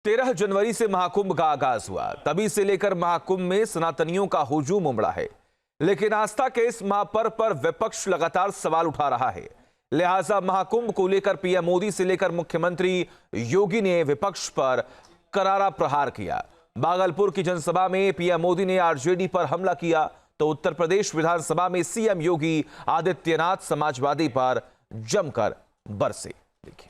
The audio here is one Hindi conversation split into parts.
13 जनवरी से महाकुंभ का आगाज हुआ। तभी से लेकर महाकुंभ में सनातनियों का हुजूम उमड़ा है, लेकिन आस्था के इस महापर्व पर विपक्ष लगातार सवाल उठा रहा है। लिहाजा महाकुंभ को लेकर पीएम मोदी से लेकर मुख्यमंत्री योगी ने विपक्ष पर करारा प्रहार किया। भागलपुर की जनसभा में पीएम मोदी ने आरजेडी पर हमला किया, तो उत्तर प्रदेश विधानसभा में सीएम योगी आदित्यनाथ समाजवादी पर जमकर बरसे। देखिए,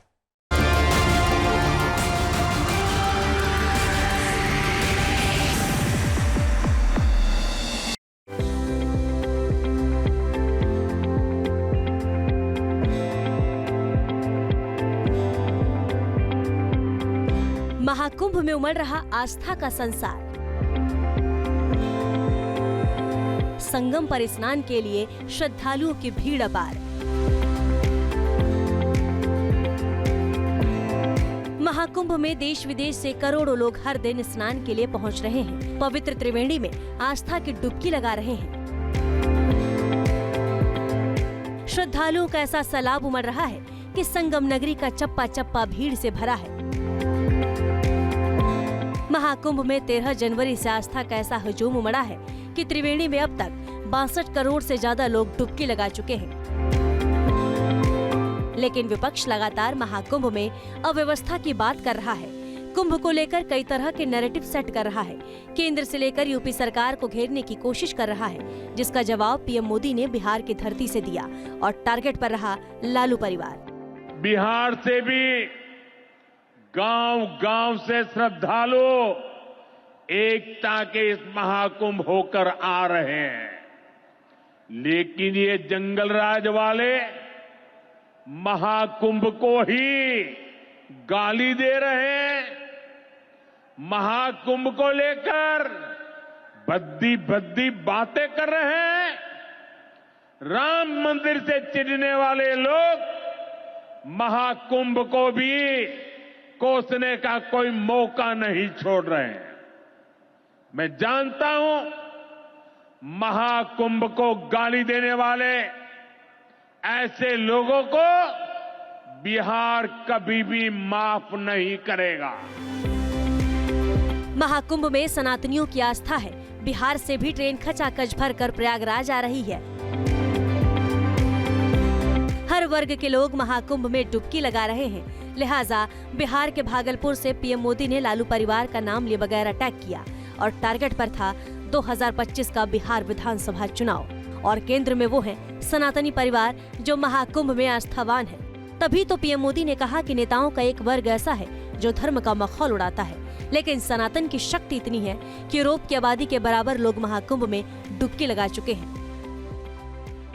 महाकुंभ में उमड़ रहा आस्था का संसार। संगम पर स्नान के लिए श्रद्धालुओं की भीड़ अपार। महाकुंभ में देश विदेश से करोड़ों लोग हर दिन स्नान के लिए पहुंच रहे हैं। पवित्र त्रिवेणी में आस्था की डुबकी लगा रहे हैं। श्रद्धालुओं का ऐसा सैलाब उमड़ रहा है कि संगम नगरी का चप्पा चप्पा भीड़ से भरा है। महाकुंभ में 13 जनवरी से आस्था का ऐसा हुजूम उमड़ा है कि त्रिवेणी में अब तक 62 करोड़ से ज्यादा लोग डुबकी लगा चुके हैं। लेकिन विपक्ष लगातार महाकुंभ में अव्यवस्था की बात कर रहा है। कुंभ को लेकर कई तरह के नैरेटिव सेट कर रहा है। केंद्र से लेकर यूपी सरकार को घेरने की कोशिश कर रहा है, जिसका जवाब पीएम मोदी ने बिहार की धरती से दिया और टारगेट पर रहा लालू परिवार। बिहार से भी गांव-गांव से श्रद्धालु एकता के इस महाकुंभ होकर आ रहे हैं, लेकिन ये जंगलराज वाले महाकुंभ को ही गाली दे रहे हैं। महाकुंभ को लेकर भद्दी भद्दी बातें कर रहे हैं। राम मंदिर से चिढ़ने वाले लोग महाकुंभ को भी कोसने का कोई मौका नहीं छोड़ रहे हैं। मैं जानता हूं महाकुंभ को गाली देने वाले ऐसे लोगों को बिहार कभी भी माफ नहीं करेगा। महाकुंभ में सनातनियों की आस्था है। बिहार से भी ट्रेन खचाखच भरकर प्रयागराज आ रही है। हर वर्ग के लोग महाकुंभ में डुबकी लगा रहे हैं। लिहाजा बिहार के भागलपुर से पीएम मोदी ने लालू परिवार का नाम लिए बगैर अटैक किया और टारगेट पर था 2025 का बिहार विधानसभा चुनाव। और केंद्र में वो है सनातनी परिवार जो महाकुंभ में आस्थावान है। तभी तो पीएम मोदी ने कहा कि नेताओं का एक वर्ग ऐसा है जो धर्म का मखौल उड़ाता है, लेकिन सनातन की शक्ति इतनी है कि यूरोप की आबादी के बराबर लोग महाकुंभ में डुबकी लगा चुके हैं।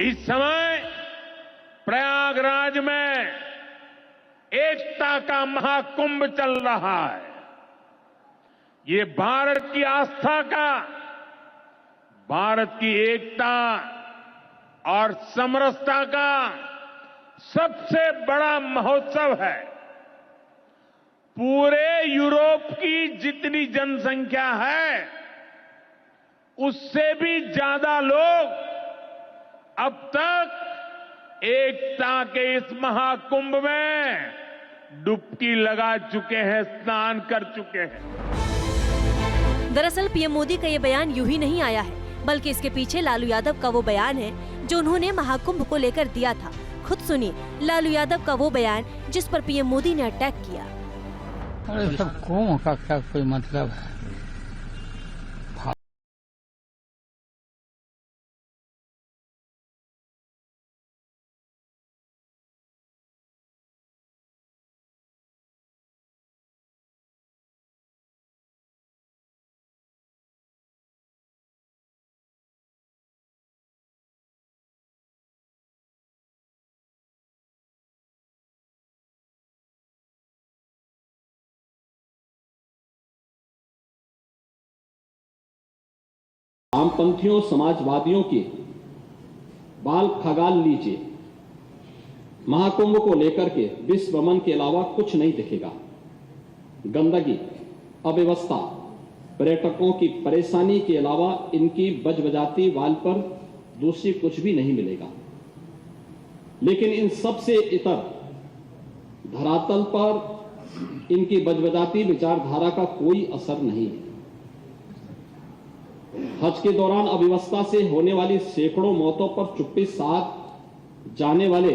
इस समय प्रयागराज में एकता का महाकुंभ चल रहा है। ये भारत की आस्था का, भारत की एकता और समरसता का सबसे बड़ा महोत्सव है। पूरे यूरोप की जितनी जनसंख्या है, उससे भी ज्यादा लोग अब तक एकता के इस महाकुंभ में डुबकी लगा चुके हैं, स्नान कर चुके हैं। दरअसल पीएम मोदी का ये बयान यूं ही नहीं आया है, बल्कि इसके पीछे लालू यादव का वो बयान है जो उन्होंने महाकुंभ को लेकर दिया था। खुद सुनिए लालू यादव का वो बयान जिस पर पीएम मोदी ने अटैक किया। अरे सब कुंभ का क्या कोई मतलब है? वामपंथियों समाजवादियों की बाल खगाल लीजिए। महाकुंभ को लेकर के विश्व भ्रमण के अलावा कुछ नहीं दिखेगा। गंदगी, अव्यवस्था, पर्यटकों की परेशानी के अलावा इनकी बजबजाती वाल पर दूसरी कुछ भी नहीं मिलेगा। लेकिन इन सब से इतर धरातल पर इनकी बजबजाती विचारधारा का कोई असर नहीं है। हज के दौरान अव्यवस्था से होने वाली सैकड़ों मौतों पर चुप्पी साध जाने वाले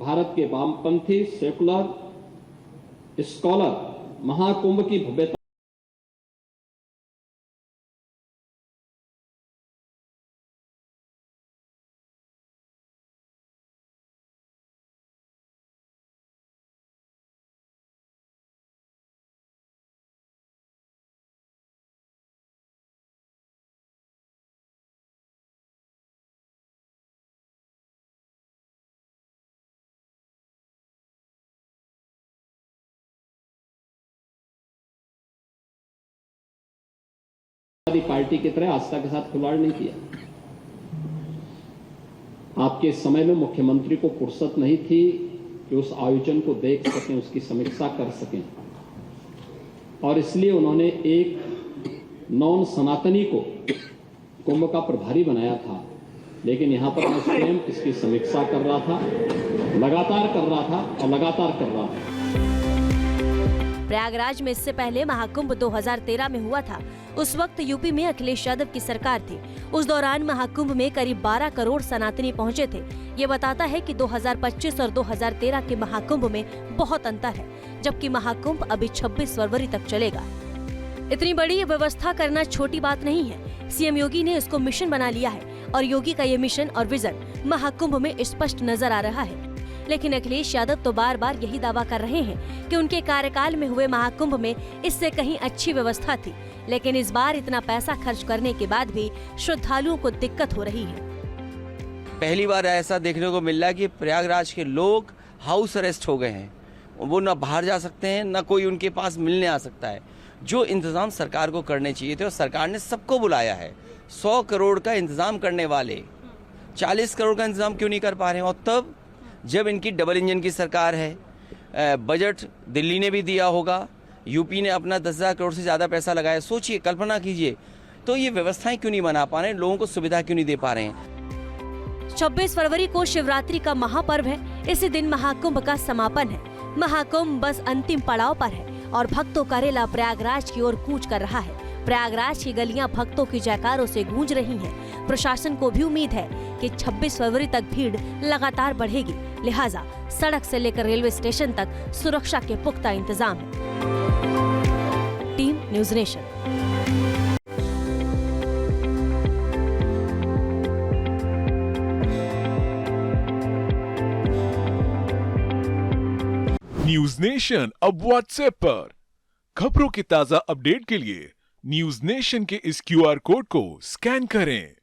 भारत के वामपंथी सेकुलर स्कॉलर महाकुंभ की भव्यता पार्टी की तरह आस्था के साथ खिलवाड़ नहीं किया। आपके समय में मुख्यमंत्री को फुर्सत नहीं थी कि उस आयोजन को देख सकें, उसकी समीक्षा कर सकें, और इसलिए उन्होंने एक नॉन सनातनी को कुंभ का प्रभारी बनाया था। लेकिन यहां पर मैं स्वयं इसकी समीक्षा कर रहा था, लगातार कर रहा था और लगातार कर रहा था। प्रयागराज में इससे पहले महाकुंभ 2013 में हुआ था। उस वक्त यूपी में अखिलेश यादव की सरकार थी। उस दौरान महाकुंभ में करीब 12 करोड़ सनातनी पहुंचे थे। ये बताता है कि 2025 और 2013 के महाकुंभ में बहुत अंतर है, जबकि महाकुंभ अभी 26 फरवरी तक चलेगा। इतनी बड़ी व्यवस्था करना छोटी बात नहीं है। सीएम योगी ने इसको मिशन बना लिया है और योगी का ये मिशन और विजन महाकुंभ में स्पष्ट नजर आ रहा है। लेकिन अखिलेश यादव तो बार बार यही दावा कर रहे हैं कि उनके कार्यकाल में हुए महाकुंभ में इससे कहीं अच्छी व्यवस्था थी। लेकिन इस बार इतना पैसा खर्च करने के बाद भी श्रद्धालुओं को दिक्कत हो रही है। पहली बार ऐसा देखने को मिल रहा है कि प्रयागराज के लोग हाउस अरेस्ट हो गए हैं। वो न बाहर जा सकते हैं, न कोई उनके पास मिलने आ सकता है। जो इंतजाम सरकार को करने चाहिए थे और सरकार ने सबको बुलाया है। 100 करोड़ का इंतजाम करने वाले 40 करोड़ का इंतजाम क्यों नहीं कर पा रहे हैं? और तब जब इनकी डबल इंजन की सरकार है, बजट दिल्ली ने भी दिया होगा, यूपी ने अपना 10,000 करोड़ से ज़्यादा पैसा लगाया। सोचिए, कल्पना कीजिए, तो ये व्यवस्थाएं क्यों नहीं बना पा रहे हैं? लोगों को सुविधा क्यों नहीं दे पा रहे हैं? 26 फरवरी को शिवरात्रि का महापर्व है। इसी दिन महाकुंभ का समापन है। महाकुंभ बस अंतिम पड़ाव पर है और भक्तों का रेला प्रयागराज की ओर कूच कर रहा है। प्रयागराज की गलियां भक्तों की जयकारों से गूंज रही हैं। प्रशासन को भी उम्मीद है कि 26 फरवरी तक भीड़ लगातार बढ़ेगी। लिहाजा सड़क से लेकर रेलवे स्टेशन तक सुरक्षा के पुख्ता इंतजाम है। Team news nation. News nation अब व्हाट्सएप पर खबरों की ताजा अपडेट के लिए न्यूज नेशन के इस QR कोड को स्कैन करें।